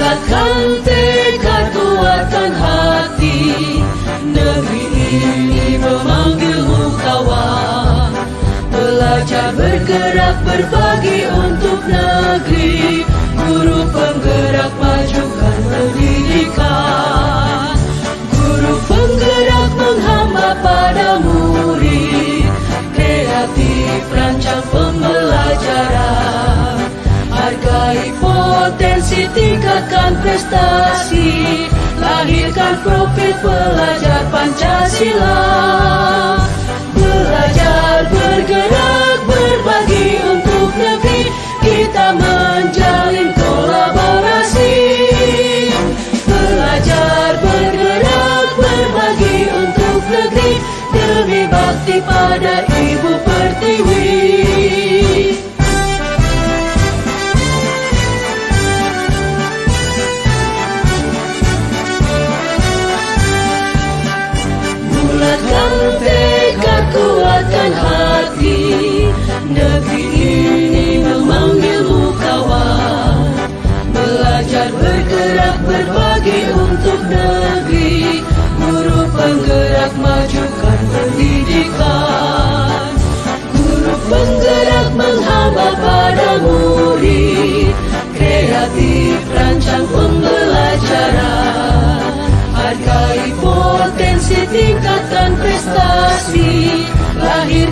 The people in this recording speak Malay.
Bulatkan tekad, kuatkan hati, negeri ini memanggilmu kawan. Belajar, bergerak, berbagi untuk negeri, guru penggerak majukan pendidikan. Guru penggerak menghamba pada murid, kreatif rancang pembelajaran. Hargai potensi, tingkatkan prestasi, lahirkan profil pelajar Pancasila. Belajar, bergerak, berbagi untuk negeri, kita menjalin kolaborasi. Belajar, bergerak, berbagi untuk negeri, demi bakti pada Ibu Pertiwi. Bulatkan tekad, kuatkan hati, negeri ini memanggilmu kawan. Belajar, bergerak, berbagi untuk negeri, guru penggerak majukan pendidikan. Guru penggerak menghamba pada murid, kreatif rancang pembelajaran. Hargai potensi, tingkatkan prestasi, lahir